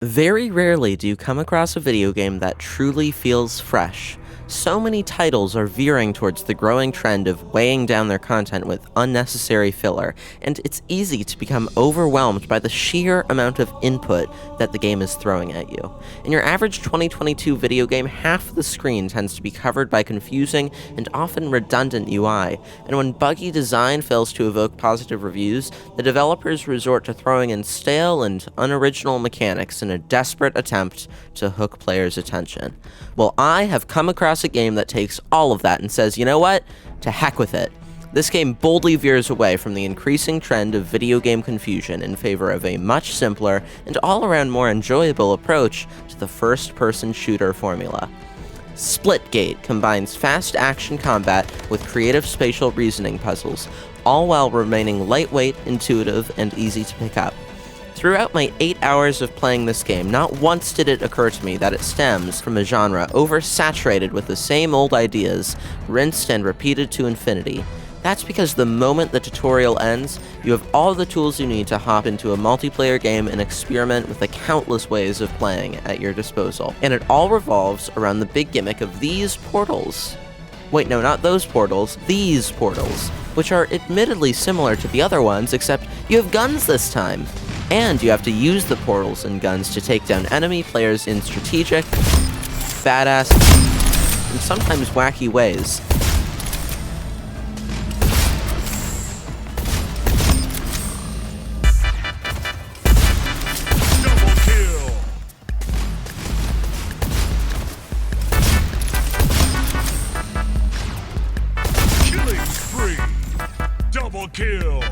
Very rarely do you come across a video game that truly feels fresh. So many titles are veering towards the growing trend of weighing down their content with unnecessary filler, and it's easy to become overwhelmed by the sheer amount of input that the game is throwing at you. In your average 2022 video game, half the screen tends to be covered by confusing and often redundant UI, and when buggy design fails to evoke positive reviews, the developers resort to throwing in stale and unoriginal mechanics in a desperate attempt to hook players' attention. Well, I have come across a game that takes all of that and says, you know what? To heck with it. This game boldly veers away from the increasing trend of video game confusion in favor of a much simpler and all-around more enjoyable approach to the first-person shooter formula. Splitgate combines fast action combat with creative spatial reasoning puzzles, all while remaining lightweight, intuitive, and easy to pick up. Throughout my 8 hours of playing this game, not once did it occur to me that it stems from a genre oversaturated with the same old ideas, rinsed and repeated to infinity. That's because the moment the tutorial ends, you have all the tools you need to hop into a multiplayer game and experiment with the countless ways of playing at your disposal. And it all revolves around the big gimmick of these portals. Wait, no, not those portals, these portals, which are admittedly similar to the other ones, except you have guns this time. And you have to use the portals and guns to take down enemy players in strategic, badass, and sometimes wacky ways. Double kill! Killing spree! Double kill!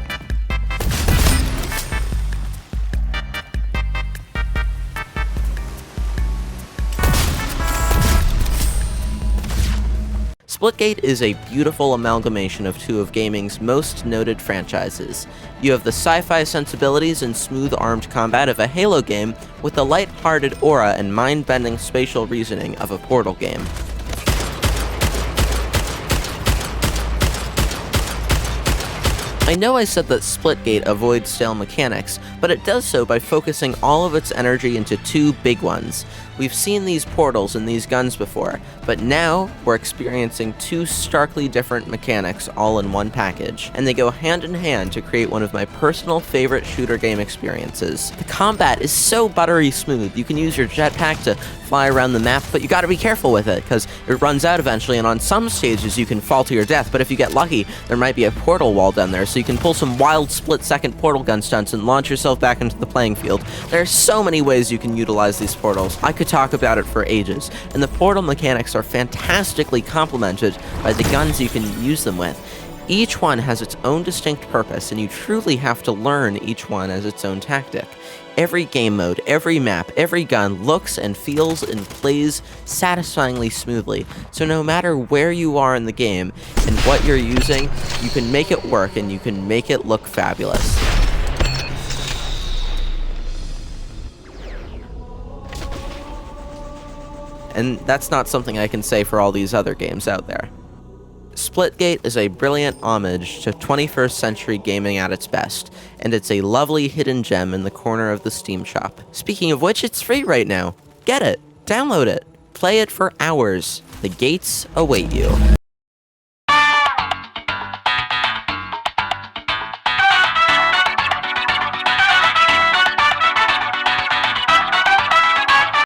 Splitgate is a beautiful amalgamation of two of gaming's most noted franchises. You have the sci-fi sensibilities and smooth-armed combat of a Halo game with the light-hearted aura and mind-bending spatial reasoning of a Portal game. I know I said that Splitgate avoids stale mechanics, but it does so by focusing all of its energy into two big ones. We've seen these portals and these guns before, but now we're experiencing two starkly different mechanics all in one package, and they go hand in hand to create one of my personal favorite shooter game experiences. The combat is so buttery smooth. You can use your jetpack to fly around the map, but you gotta be careful with it, because it runs out eventually, and on some stages you can fall to your death, but if you get lucky, there might be a portal wall down there, so you can pull some wild split-second portal gun stunts and launch yourself back into the playing field. There are so many ways you can utilize these portals. I could talk about it for ages, and the portal mechanics are fantastically complemented by the guns you can use them with. Each one has its own distinct purpose, and you truly have to learn each one as its own tactic. Every game mode, every map, every gun looks and feels and plays satisfyingly smoothly, so no matter where you are in the game and what you're using, you can make it work and you can make it look fabulous. And that's not something I can say for all these other games out there. Splitgate is a brilliant homage to 21st century gaming at its best, and it's a lovely hidden gem in the corner of the Steam shop. Speaking of which, it's free right now. Get it, download it, play it for hours. The gates await you.